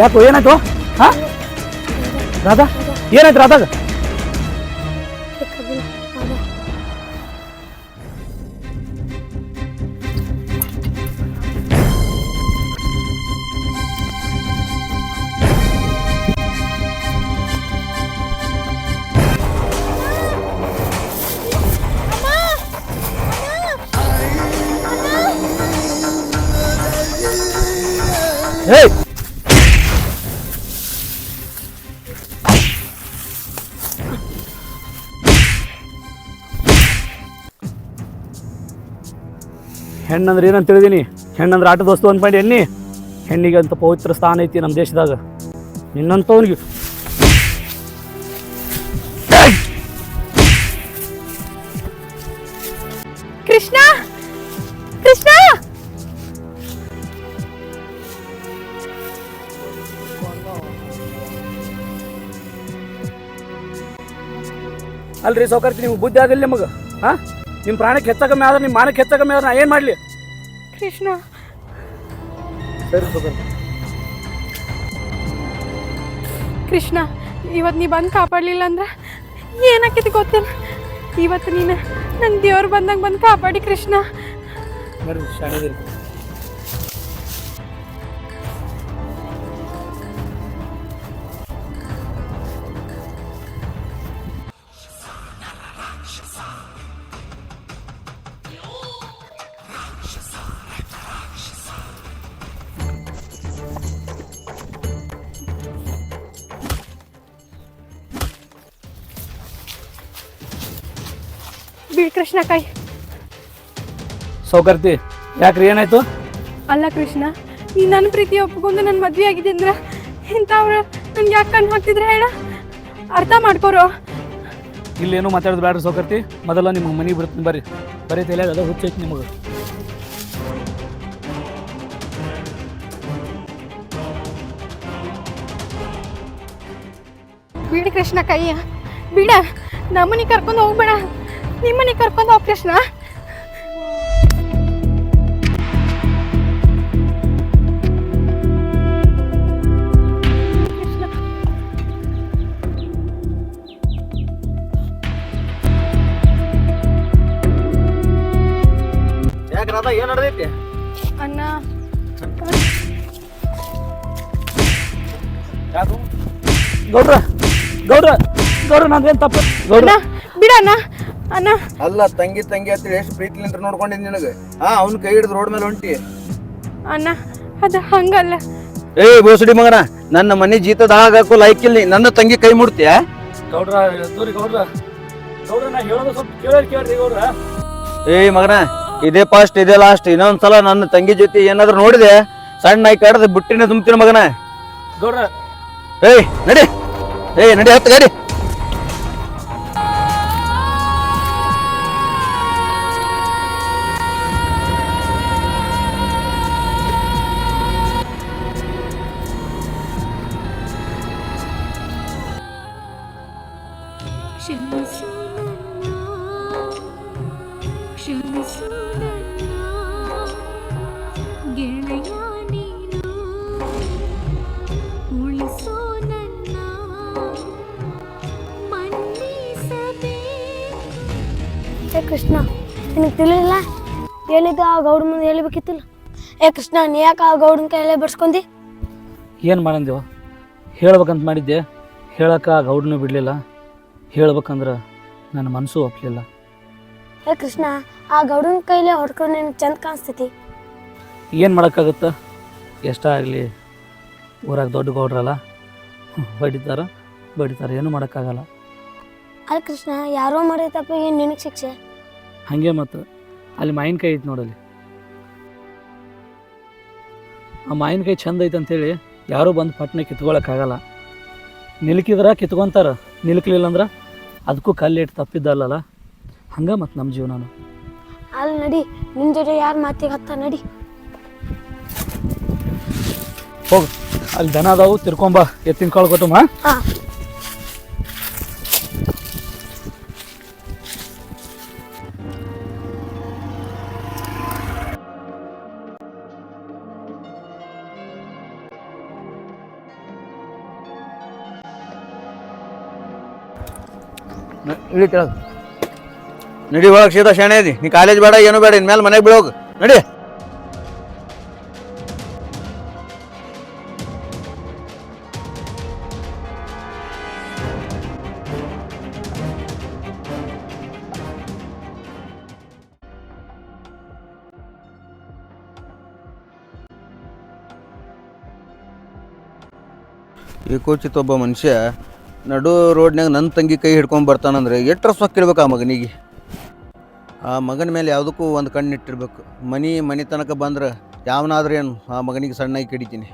ಯಾಕೋ ಏನಾಯ್ತು? ಹಾ ರಾಧಾ ಏನಾಯ್ತು ರಾಧಾಗ? Hey! ಹೆಣ್ಣಂದ್ರೆ ಏನಂತ ತಿಳಿದೀನಿ? ಹೆಣ್ಣಂದ್ರೆ ಆಟದ ವಸ್ತು ಅಂದ್ಕೊಂಡು ಎಣ್ಣಿ. ಹೆಣ್ಣಿಗೆ ಅಂತ ಪವಿತ್ರ ಸ್ಥಾನ ಐತಿ ನಮ್ಮ ದೇಶದಾಗ. ನಿನ್ನಂಥವ್ನಿಗೆ ಕೃಷ್ಣ ಕೃಷ್ಣ ಅಲ್ರಿ ಸೌಕರ್ತಿ, ನಿಮ್ಗೆ ಬುದ್ಧಿ ಆಗಲ್ಲ ನಿಮಗೆ? ಹಾಂ, ನಿಮ್ಮ ಪ್ರಾಣಕ್ಕೆ ಹೆಚ್ಚ ಕಮ್ಮಿ ಆದ್ರೆ, ನಿಮ್ಮ ಮಾನಕ್ಕೆ ಹೆಚ್ಚ ಕಮ್ಮಿ ಆದ್ರೆ ನಾ ಏನು ಮಾಡಲಿ? ಕೃಷ್ಣ ಸರಿ ಸೌಕರ್ತಿ. ಕೃಷ್ಣ, ಇವತ್ತು ನೀ ಬಂದು ಕಾಪಾಡಲಿಲ್ಲ ಅಂದ್ರೆ ಏನಾಕೈತಿ ಗೊತ್ತಿಲ್ಲ. ಇವತ್ತು ನೀನು ನನ್ನ ದೇವ್ರು ಬಂದಂಗೆ ಬಂದು ಕಾಪಾಡಿ ಕೃಷ್ಣ. ಬರ್ರಿ ಶಾಣಿದಿರಿ. ಬೀಳ್ ಕೃಷ್ಣ ಕೈ. ಸೌಕರ್ತಿ ಯಾಕ್ರಿ ಏನಾಯ್ತು? ಅಲ್ಲ ಕೃಷ್ಣ, ನೀ ನನ್ನ ಪ್ರೀತಿ ಒಪ್ಪಿಕೊಂಡು ನನ್ನ ಮದುವೆ ಆಗಿದೆ ಅಂದ್ರೆ ಇಂಥವ್ರು ನನ್ಗೆ ಯಾಕೆ ಕಣ್ಣು ಹಾಕ್ತಿದ್ರೆ ಹೇಳ? ಅರ್ಥ ಮಾಡ್ಕೊರೋ. ಇಲ್ಲೇನು ಮಾತಾಡೋದು ಬೇಡ್ರಿ ಸೌಕರ್ತಿ. ಮೊದಲ ನಿಮ್ಮ ಮನೆಗೆ ಬಿಡ್ತೀನಿ ಬರ್ರಿ. ಬರೀ ತಲೆಯಾಗ ಅದ ಹುಚ್ಚೈತಿ ನಿಮಗೆ. ಬಿಡಿ ಕೃಷ್ಣ ಕೈಯ ಬಿಡ. ನಮ್ಮನಿಗೆ ಕರ್ಕೊಂಡು ಹೋಗ್ಬೇಡ, ನಿಮ್ಮನಿಗೆ ಕರ್ಕೊಂಡು ಹೋಗ್ ಕೃಷ್ಣ. ಯಾಕೆ ರಾಧಾ, ಏನು ನಡೆದೈತಿ? ಅಣ್ಣ ಯಾರು? ಗೌಡ್ರ ಗೌಡ್ರ ಗೌಡ್ರ, ನಂದೇನು ತಪ್ಪು? ಗೌಡ್ರ ಬಿಡ ಅಣ್ಣ. ಅಣ್ಣ ಅಲ್ಲ, ತಂಗಿ ತಂಗಿ ಅಂತೇಳಿ ಎಷ್ಟು ಪ್ರೀತಿಲಿಂತ ನೋಡ್ಕೊಂಡಿದ್ ನಿನಗೆ. ಅವ್ನ ಕೈ ಹಿಡಿದು ರೋಡ್ ಮೇಲೆ ಹೊಂಟಿ. ಅಣ್ಣ ಅದು ಹಂಗಲ್ಲ. ಏ ಬೋಸಡಿ ಮಗನ, ನನ್ನ ಮನೆ ಜೀತದ ಹಾಗಾಕು ಲೈಕಿಲ್ಲ. ನನ್ನ ತಂಗಿ ಕೈ ಮುಡ್ತೀಯ? ಗೌಡ್ರ ಸೋರಿ ಗೌಡ್ರ. ಗೌಡ್ರ ನಾ ಹೇಳೋದು ಸ್ವಲ್ಪ ಕೇಳ್ರಿ ಗೌಡ್ರ. ಏ ಮಗನ, ಇದೇ ಫಸ್ಟ್ ಇದೇ ಲಾಸ್ಟ್. ಇನ್ನೊಂದ್ಸಲ ನನ್ನ ತಂಗಿ ಜೊತೆ ಏನಾದ್ರು ನೋಡಿದೆ, ಸಣ್ಣ ನಾಯಿ ಕಡ್ದು ಬುಟ್ಟಿನ ತುಂಬ್ತೀನಿ ಮಗನ. ಗೌಡ್ರ ಏಯ್ ನಡಿ, ನಡಿ ಹತ್ತು ಗಾಡಿ. ಕೃಷ್ಣ, ನಿನಗೆ ತಿಳಿಲಿಲ್ಲ? ಹೇಳಿದ್ದು ಆ ಗೌಡ ಮುಂದೆ ಹೇಳಬೇಕಿತ್ತಿಲ್ಲ. ಕೃಷ್ಣ, ನೀ ಯಾಕೆ ಆ ಗೌಡನ ಕೈಯಲ್ಲೇ ಬರ್ಸ್ಕೊಂಡಿ? ಏನು ಮಾಡಂದೇವ? ಹೇಳ್ಬೇಕಂತ ಮಾಡಿದ್ದೆ, ಹೇಳಕ್ಕೆ ಆ ಗೌಡನೂ ಬಿಡಲಿಲ್ಲ. ಹೇಳ್ಬೇಕಂದ್ರೆ ನನ್ನ ಮನಸ್ಸು ಒಪ್ಪಲಿಲ್ಲ. ಕೃಷ್ಣ, ಆ ಗೌಡನ ಕೈಲೇ ಹೊಡ್ಕೊಂಡು ನಿನಗೆ ಚಂದ ಕಾಣಿಸ್ತೈತಿ. ಏನು ಮಾಡೋಕ್ಕಾಗುತ್ತಾ? ಎಷ್ಟೇ ಆಗಲಿ ಊರಾಗ ದೊಡ್ಡ ಗೌಡ್ರಲ್ಲ, ಬಡಿತಾರೆ, ಏನೂ ಮಾಡೋಕ್ಕಾಗಲ್ಲ. ಅಲ್ಲ ಕೃಷ್ಣ, ಯಾರೋ ಮಾಡಿದ ತಪ್ಪಿಗೆ ನಿನಗೆ ಶಿಕ್ಷೆ? ಹಾಗೆ ಮತ್ತು ಅಲ್ಲಿ ಮಾವಿನಕಾಯಿ ಐತೆ ನೋಡಲ್ಲಿ. ಆ ಮಾವಿನಕಾಯಿ ಚಂದ ಐತೆ ಅಂಥೇಳಿ ಯಾರೂ ಬಂದು ಪಟ್ಟಣ ಕಿತ್ಕೊಳ್ಳೋಕ್ಕಾಗಲ್ಲ. ನಿಲ್ಕಿದ್ರೆ ಕಿತ್ಕೊತಾರೆ, ನಿಲ್ಕಲಿಲ್ಲ ಅಂದ್ರೆ ಅದಕ್ಕೂ ಕಲ್ಲಿಟ್ಟು ತಪ್ಪಿದ್ದಲ್ಲ. ಹಂಗೆ ಮತ್ತು ನಮ್ಮ ಜೀವನನು. ಅಲ್ಲಿ ನಡಿ, ನಿನ್ನ ಜೊತೆ ಯಾರು ಮಾತಿಗೆ ಹತ್ತ ನಡಿ. ಹೋಗು, ಅಲ್ಲಿ ದನ ಅದಾವು, ತಿರ್ಕೊಂಬ, ಎತ್ತಿನ ಕಾಳು ಕೊಟ್ಟು. ಹಾಂ. ಇಳಿ ಕೆಳಗೆ ನಡಿ ಒಳಗೆ ಸೀದಾ ಶಾಣೆ ಅದಿ ನೀ ಕಾಲೇಜ್ ಬೇಡ ಏನು ಬೇಡ ಇನ್ಮೇಲೆ ಮನೆಗೆ ಬೀಳೋಗು ನಡಿ ಏಕೋಚಿತ ಒಬ್ಬ ಮನುಷ್ಯ ನಡು ರೋಡ್ನಾಗ ನನ್ನ ತಂಗಿ ಕೈ ಹಿಡ್ಕೊಂಡು ಬರ್ತಾನಂದ್ರೆ ಎಷ್ಟರ ಸೊಕ್ಕಿಡ್ಬೇಕು ಆ ಮಗನಿಗೆ. ಆ ಮಗನ ಮೇಲೆ ಯಾವುದಕ್ಕೂ ಒಂದು ಕಣ್ಣಿಟ್ಟಿರ್ಬೇಕು. ಮನೆ ತನಕ ಬಂದ್ರೆ ಯಾವನಾದ್ರೂ ಏನು ಆ ಮಗನಿಗೆ ಸಣ್ಣಾಗಿ ಕಡಿತೀನಿ.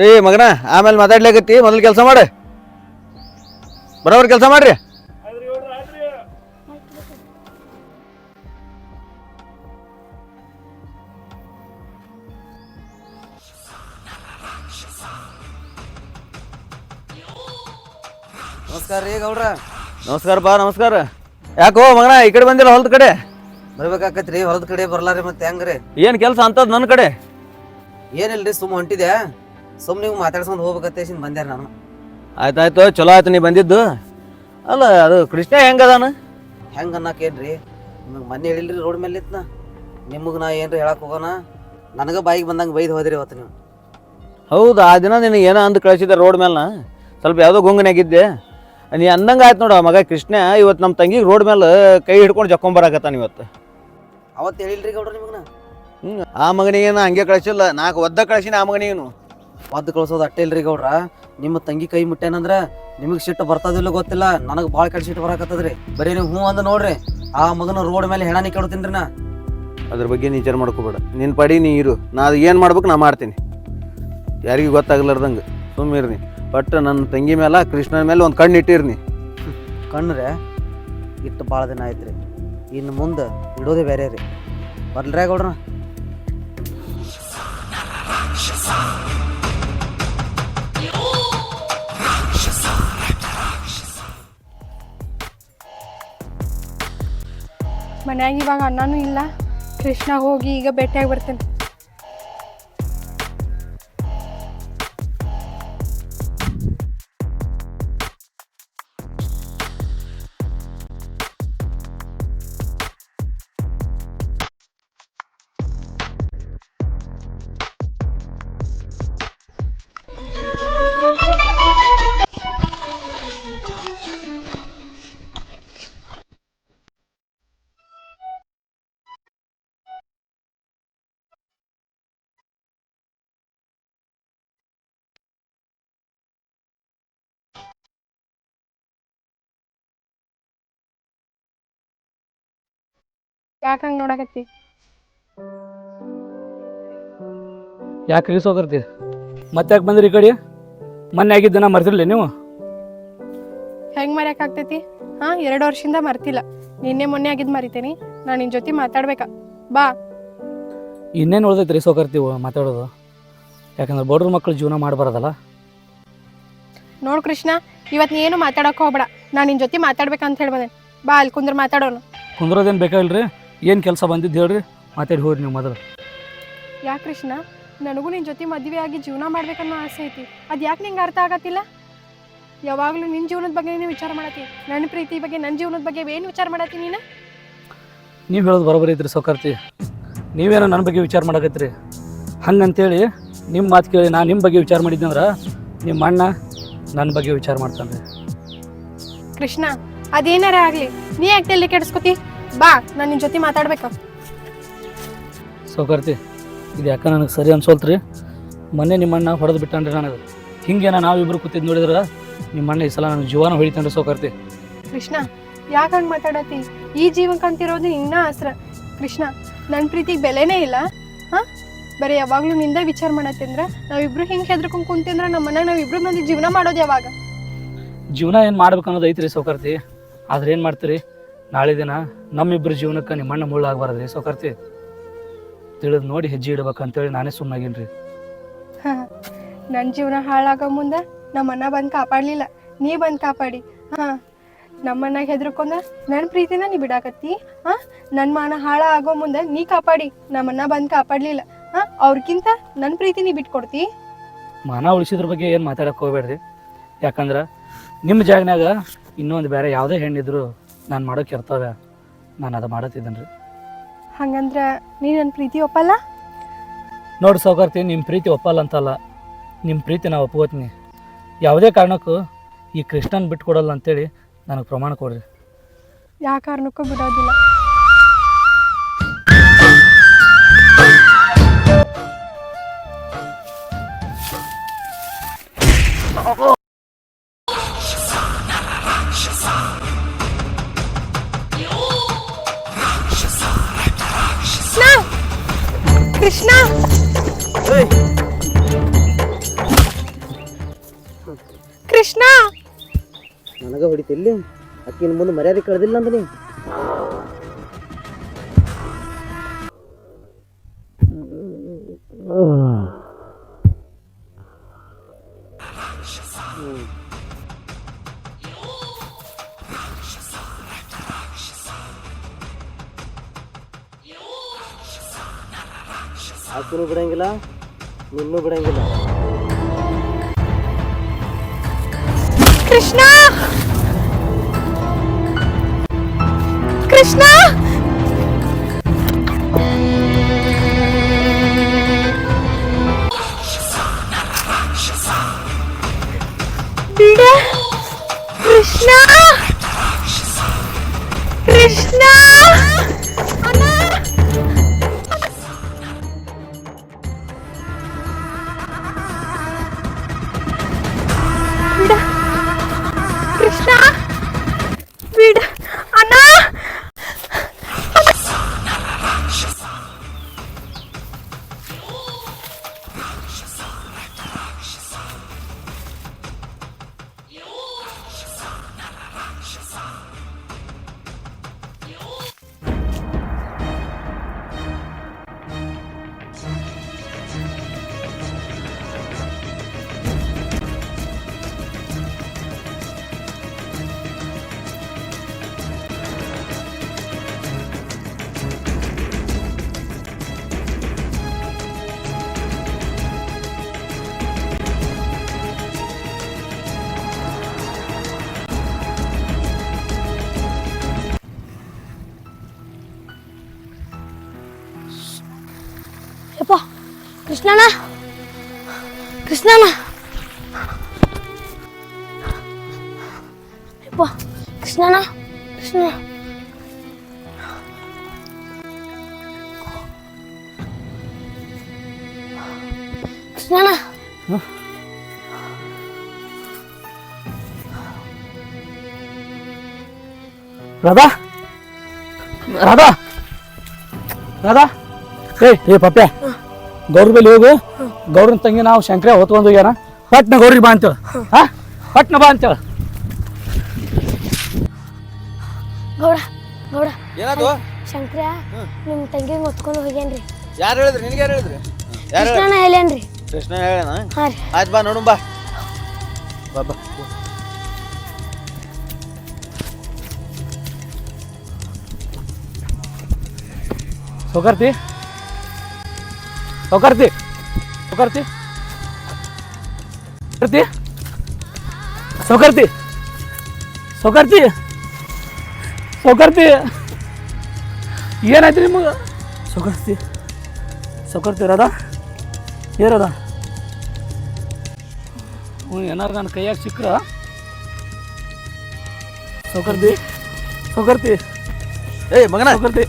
ಏ ಮಗನ ಆಮೇಲೆ ಮಾತಾಡ್ಲಿಕತ್ತಿ, ಮೊದಲು ಕೆಲಸ ಮಾಡ, ಬರೋಬ್ರ ಕೆಲಸ ಮಾಡ್ರಿ. ನಮಸ್ಕಾರ ರೀ ಗೌಡ್ರ. ನಮಸ್ಕಾರ ಬಾ ನಮಸ್ಕಾರ. ಯಾಕೋ ಮಗನ ಈ ಕಡೆ ಬಂದಿಲ್ಲ ಹೊಲದ ಕಡೆ? ಬರ್ಬೇಕಾಕತ್ರಿ, ಹೊಲದ ಕಡೆ ಬರ್ಲಾರಿ ಮತ್ತೆ ಹೆಂಗ್ರಿ? ಏನು ಕೆಲಸ ಅಂತದ್ ನನ್ನ ಕಡೆ? ಏನಿಲ್ರಿ ಸುಮ್ಮ ಹೊಂಟಿದ್ಯಾ, ಸುಮ್ ನೀವು ಮಾತಾಡ್ಸ್ಕೊಂಡು ಹೋಗ್ಬೇಕತ್ತೇಸಿಂದ ಬಂದ್ಯಾರ ನಾನು. ಆಯ್ತಾಯ್ತು, ಚಲೋ ಆಯ್ತು ನೀ ಬಂದಿದ್ದು. ಅಲ್ಲ ಅದು ಕೃಷ್ಣ ಹೆಂಗದಾನ? ಹೆಂಗೆ ಅನ್ನಕೇನ್ರಿ, ನಿಮಗೆ ಮೊನ್ನೆ ಹೇಳಿಲ್ರಿ ರೋಡ್ ಮೇಲೆ ಇತ್ನ, ನಿಮಗೆ ನಾ ಏನ್ರಿ ಹೇಳಕ್ ಹೋಗೋಣ, ನನಗೆ ಬಾಯಿಗೆ ಬಂದಂಗೆ ಬೈದು ಹೋದ್ರಿ ಅವತ್ತು ನೀವು. ಹೌದು, ಆ ದಿನ ನಿನಗೆ ಏನೋ ಅಂದು ಕಳಿಸಿದ್ದೆ ರೋಡ್ ಮೇಲೆ, ಸ್ವಲ್ಪ ಯಾವುದೋ ಗುಂಗನಾಗಿದ್ದೆ. ನೀ ಅಂದಂಗೆ ಆಯ್ತು ನೋಡು, ಆ ಮಗ ಕೃಷ್ಣ ಇವತ್ತು ನಮ್ಮ ತಂಗಿಗೆ ರೋಡ್ ಮೇಲೆ ಕೈ ಹಿಡ್ಕೊಂಡು ಜಕ್ಕೊಂಬರಾಕತ್ತಾನ ಇವತ್ತು. ಅವತ್ತು ಹೇಳಿಲ್ರಿ ಗೌಡ್ರ ನಿಮಗೆ ನಾ? ಆ ಮಗನಿಗೇನು ಹಂಗೆ ಕಳಿಸಿಲ್ಲ, 4 ಒದ್ದ ಕಳಿಸಿನ ಆ ಮಗನಿಗೇನು. ಒದ್ದು ಕಳ್ಸೋದು ಅಟ್ಟೆ ಇಲ್ರಿ ಗೌಡ್ರ, ನಿಮ್ಮ ತಂಗಿ ಕೈ ಮುಟ್ಟೇನಂದ್ರೆ ನಿಮಗೆ ಸಿಟ್ಟು ಬರ್ತದಿಲ್ಲ ಗೊತ್ತಿಲ್ಲ, ನನಗೆ ಭಾಳ ಕಡೆ ಸಿಟ್ಟು ಬರಾಕತ್ತದ್ರಿ. ಬರೀ ನೀವು ಹ್ಞೂ ಅಂದ ನೋಡ್ರಿ, ಆ ಮಗನ ರೋಡ್ ಮೇಲೆ ಹೆಣಾನಿ ಕೇಳ್ತೀನಿ ರೀ ನಾ. ಅದ್ರ ಬಗ್ಗೆ ನೀ ವಿಚಾರ ಮಾಡ್ಕೋಬೇಡ, ನಿನ್ನ ಪಡಿ ನೀ ಇರು, ನಾ ಅದು ಏನು ಮಾಡ್ಬೇಕು ನಾ ಮಾಡ್ತೀನಿ, ಯಾರಿಗೂ ಗೊತ್ತಾಗ್ಲಾರ್ದಂಗೆ ಸುಮ್ಮಿರ್ನಿ. ಬಟ್ ನನ್ನ ತಂಗಿ ಮೇಲೆ ಕೃಷ್ಣನ ಮೇಲೆ ಒಂದು ಕಣ್ಣು ಇಟ್ಟಿರ್ನಿ. ಕಣ್ಣ್ರೆ ಇಟ್ಟು ಭಾಳ ದಿನ ಆಯ್ತು ರೀ, ಇನ್ನು ಮುಂದೆ ಇಡೋದೇ ಬೇರೆ ರೀ. ಬರ್ಲ್ರೇ ಗೌಡ್ರ? ಮನ್ಯಾಗ ಇವಾಗ ಅನ್ನನೂ ಇಲ್ಲ, ಕೃಷ್ಣ ಹೋಗಿ ಈಗ ಭೇಟಿಯಾಗಿ ಬರ್ತೇನೆ. ಯಾಕೆ ಹಂಗೆ ನೋಡಕತ್ತಿ? ಯಾಕೆ ಇಳಿಸೋಕರ್ತಿ? ಮತ್ತೆ ಯಾಕೆ ಬಂದ್ರಿ ಈ ಕಡೆ? ಮೊನ್ನೆ ಆಗಿದ್ದನ ಮರ್ತಿರ್ಲಿ ನೀವು? ಹೆಂಗೆ ಮರ್ಯಾಕಾಗ್ತೈತಿ? ಹಾಂ, 2 ವರ್ಷದಿಂದ ಮರ್ತಿಲ್ಲ, ನಿನ್ನೆ ಮೊನ್ನೆ ಆಗಿದ್ದು ಮರಿತೇನಿ. ನಾನು ನಿನ್ನ ಜೊತೆ ಮಾತಾಡ್ಬೇಕಾ, ಬಾ. ಇನ್ನೇನು ಉಳ್ದೈತೆ ರೀ ಸೋಕರ್ತೀವಿ ಮಾತಾಡೋದು? ಯಾಕಂದ್ರೆ ಬಡ್ರ ಮಕ್ಕಳು ಜೀವನ ಮಾಡಬಾರ್ದಲ್ಲ. ನೋಡು ಕೃಷ್ಣ, ಇವತ್ತು ನೀ ಏನು ಮಾತಾಡೋಕೆ ಹೋಗ್ಬೇಡ, ನಾನು ನಿನ್ನ ಜೊತೆ ಮಾತಾಡ್ಬೇಕಂತ ಹೇಳಿ ಬಂದೆ. ಬಾ ಅಲ್ಲಿ ಕುಂದ್ರೆ ಮಾತಾಡೋಣ. ಕುಂದ್ರೋದೇನು ಬೇಕಾಗಿಲ್ರಿ, ಏನು ಕೆಲಸ ಬಂದಿದ್ದು ಹೇಳ್ರಿ, ಮಾತಾಡಿ ಹೋಗ್ರಿ ನೀವು ಮೊದಲು. ಯಾಕೆ ಕೃಷ್ಣ, ನನಗೂ ನಿನ್ನ ಜೊತೆ ಮದುವೆ ಆಗಿ ಜೀವನ ಮಾಡ್ಬೇಕನ್ನೋ ಆಸೆ ಐತಿ, ಅದು ಯಾಕೆ ನಿಂಗೆ ಅರ್ಥ ಆಗತ್ತಿಲ್ಲ? ಯಾವಾಗಲೂ ನಿನ್ನ ಜೀವನದ ಬಗ್ಗೆ ನೀನು ವಿಚಾರ ಮಾಡತ್ತಿ, ನನ್ನ ಪ್ರೀತಿ ಬಗ್ಗೆ, ನನ್ನ ಜೀವನದ ಬಗ್ಗೆ ಏನು ವಿಚಾರ ಮಾಡತ್ತಿ ನೀನು? ನೀವು ಹೇಳೋದು ಬರೋಬರಿ ಐತ್ರಿ ಸೌಕರ್ತಿ. ನೀವೇನೋ ನನ್ನ ಬಗ್ಗೆ ವಿಚಾರ ಮಾಡಕತ್ರಿ. ಹಂಗಂತೇಳಿ ನಿಮ್ಮ ಮಾತು ಕೇಳಿ ನಾನು ನಿಮ್ಮ ಬಗ್ಗೆ ವಿಚಾರ ಮಾಡಿದ್ದಂದ್ರೆ ನಿಮ್ಮ ಅಣ್ಣ ನನ್ನ ಬಗ್ಗೆ ವಿಚಾರ ಮಾಡ್ತಾನೆ. ಕೃಷ್ಣ, ಅದೇನಾರ ಆಗಲಿ, ನೀ ಯಾಕೆ ತಲೆ ಕೆಡಿಸ್ಕೊತಿ? ಬಾ, ನಾನು ನಿನ್ನ ಜೊತೆ ಮಾತಾಡ್ಬೇಕು. ಸೌಕರ್ತಿ, ಇದು ಯಾಕೆ ನನಗೆ ಸರಿ ಅನ್ಸೋಲ್ತ್ರಿ. ಮೊನ್ನೆ ನಿಮ್ಮ ಅಣ್ಣ ಹೊಡೆದು ಬಿಟ್ಟಾನ್ರಿ ನನಗೆ. ಹಿಂಗೇನ ನಾವಿಬ್ಬರು ಕೂತಿದ್ದು ನೋಡಿದ್ರೆ ನಿಮ್ಮ ಅಣ್ಣ ಈ ಸಲ ನನಗೆ ಜೀವನ ಹೊಡಿತಾನ್ರಿ ಸೌಕರ್ತಿ. ಕೃಷ್ಣ, ಯಾಕೆ ಹಂಗೆ ಮಾತಾಡತ್ತಿ? ಈ ಜೀವಕ್ಕಂತಿರೋದು ನಿನ್ನ ಆಸರ. ಕೃಷ್ಣ, ನನ್ನ ಪ್ರೀತಿಗೆ ಬೆಲೆನೇ ಇಲ್ಲ. ಹಾಂ, ಬರೀ ಯಾವಾಗಲೂ ನಿಂದ ವಿಚಾರ ಮಾಡತ್ತಂದ್ರೆ ನಾವಿಬ್ರು ಹಿಂಗೆ ಹೆದ್ರಕೊಂಡು ಕುಂತಿಂದ್ರೆ ನಮ್ಮ ಮನೆಯಾಗ ನಾವಿಬ್ರು ಮಂದಿ ಜೀವನ ಮಾಡೋದು ಯಾವಾಗ? ಜೀವನ ಏನು ಮಾಡ್ಬೇಕು ಅನ್ನೋದು ಐತ್ರಿ ಸೌಕರ್ತಿ. ಆದ್ರೆ ಏನು ಮಾಡ್ತೀರಿ, ನಾಳೆ ದಿನ ನಮ್ಮಿಬ್ಬರು ಜೀವನಕ್ಕೆ ನಿಮ್ಮ ಅಣ್ಣ ಮುಳ್ಳಾಗಬಾರ್ದ್ರಿ ಸೌಕರ್ತಿ. ತಿಳಿದು ನೋಡಿ ಹೆಜ್ಜೆ ಇಡ್ಬೇಕಂತೇಳಿ ನಾನೇ ಸುಮ್ಮನಾಗೀನಿ. ನನ್ನ ಜೀವನ ಹಾಳಾಗೋ ಮುಂದೆ ನಮ್ಮ ಅಣ್ಣ ಬಂದು ಕಾಪಾಡಲಿಲ್ಲ, ನೀ ಬಂದು ಕಾಪಾಡಿ. ಹಾ ನಮ್ಮನ್ನಾಗ ಹೆದರ್ಕೊಂಡ ನನ್ನ ಪ್ರೀತಿನ ನೀ ಬಿಡಾಕತ್ತಿ. ಹಾ ನನ್ನ ಮಾನ ಹಾಳ ಆಗೋ ಮುಂದೆ ನೀ ಕಾಪಾಡಿ ನಮ್ಮನ್ನ ಬಂದು ಕಾಪಾಡ್ಲಿಲ್ಲ. ಹಾ ಅವ್ರಕ್ಕಿಂತ ನನ್ನ ಪ್ರೀತಿ ನೀ ಬಿಟ್ಕೊಡ್ತಿ. ಮಾನ ಉಳಿಸಿದ್ರ ಬಗ್ಗೆ ಏನು ಮಾತಾಡಕ್ಕೆ ಹೋಗ್ಬೇಡ್ರಿ. ಯಾಕಂದ್ರೆ ನಿಮ್ಮ ಜಾಗನಾಗ ಇನ್ನೊಂದು ಬೇರೆ ಯಾವುದೇ ಹೆಣ್ಣಿದ್ರು ನಾನು ಮಾಡೋ ಕರ್ತವ್ಯ ನಾನು ಅದು ಮಾಡತ್ತಿದ್ದೇನೆ ರೀ. ಹಂಗಂದ್ರ ನೀ ನನ್ನ ಪ್ರೀತಿ ಒಪ್ಪಲ್ಲ? ನೋಡಿ ಸೌಕರ್ತಿ, ನಿಮ್ಮ ಪ್ರೀತಿ ಒಪ್ಪಲ್ಲ ಅಂತಲ್ಲ, ನಿಮ್ಮ ಪ್ರೀತಿ ನಾವು ಒಪ್ಕೋತೀನಿ. ಯಾವುದೇ ಕಾರಣಕ್ಕೂ ಈ ಕೃಷ್ಣನ್ ಬಿಟ್ಕೊಡಲ್ಲ ಅಂತೇಳಿ ನನಗೆ ಪ್ರಮಾಣ ಕೊಡ್ರಿ. ಯಾವ ಕಾರಣಕ್ಕೂ ಬಿಡೋದಿಲ್ಲ. ಕೃಷ್ಣ ಕೃಷ್ಣ ನನಗ ಹೊಡಿತಿಲ್ಲಿ ಅಕ್ಕಿನ ಮುಂದೆ ಮರ್ಯಾದೆ ಕಳೆದಿಲ್ಲ ಅಂದ ನೀ. ಅಕ್ಕನೂ ಬಿಡಂಗಿಲ್ಲ, ನಿನ್ನೂ ಬಿಡಂಗಿಲ್ಲ. ಕೃಷ್ಣ ಕೃಷ್ಣ ಬಿಡ ಕೃಷ್ಣ ಕೃಷ್ಣ ಅಣ್ಣ ಬಿಡ ಕೃಷ್ಣ ಬಿಡ ಅಣ್ಣ ಯಪ್ಪ ಕೃಷ್ಣಣ್ಣ ಕೃಷ್ಣಣ್ಣ ಯಪ್ಪ ಕೃಷ್ಣಣ್ಣ ಕೃಷ್ಣ ಕೃಷ್ಣಣ್ಣ ರಾಧಾ ರಾಧಾ ರಾಧಾ ಏ ಪಪ್ಯ ಗೌಡ್ರ ಬಲ್ಲಿ ಹೋಗು. ಗೌಡ್ರನ ತಂಗಿ ನಾವು ಶಂಕರ ಹೊತ್ಕೊಂಡು ಹೋಗ್ಯಾರ. ಪಟ್ನ ಗೌಡ್ರಿಗೆ ಬಾ ಅಂತೇಳ. ಹಾ ಪಟ್ನ ಬಾ ಅಂತೇಳ. ಗೌಡ ಗೌಡ ಏನಾದ್ರು ಶಂಕರ ನಿಮ್ಮ ತಂಗಿಗೆ ಹೊತ್ಕೊಂಡು ಹೋಗ್ಯಾನ್ರಿ. ಯಾರು ಹೇಳಿದ್ರಿ? ನಿನಗೆ ಯಾರು ಹೇಳಿದ್ರಿ? ಯಾರು ಕೃಷ್ಣಣ್ಣ ಹೇಳೇನ್ರಿ. ಕೃಷ್ಣ ಹೇಳಣ? ಹಾಂ ರೀ. ಆಯ್ತು ಬಾ ನೋಡು ಬಾ ಬಾ ಬಾ. ಸೌಕರ್ತಿ ಸೌಕರ್ತಿ ಸೌಕರ್ತಿ ಸೌಕರ್ತಿ ಸೌಕರ್ತಿ ಸೌಕರ್ತಿ ಏನಾಯ್ತು ನಿಮಗೆ? ಸೌಕರ್ತಿ ಸೌಕರ್ತಿ ರಾಧಾ ಏರದ ಏನಾರು ನನ್ನ ಕೈಯಾಗ ಸಿಕ್ಕ್ರ? ಸೌಕರ್ತಿ ಸೌಕರ್ತಿ ಏಯ್ ಮಗನ ಸೌಕರ್ತಿ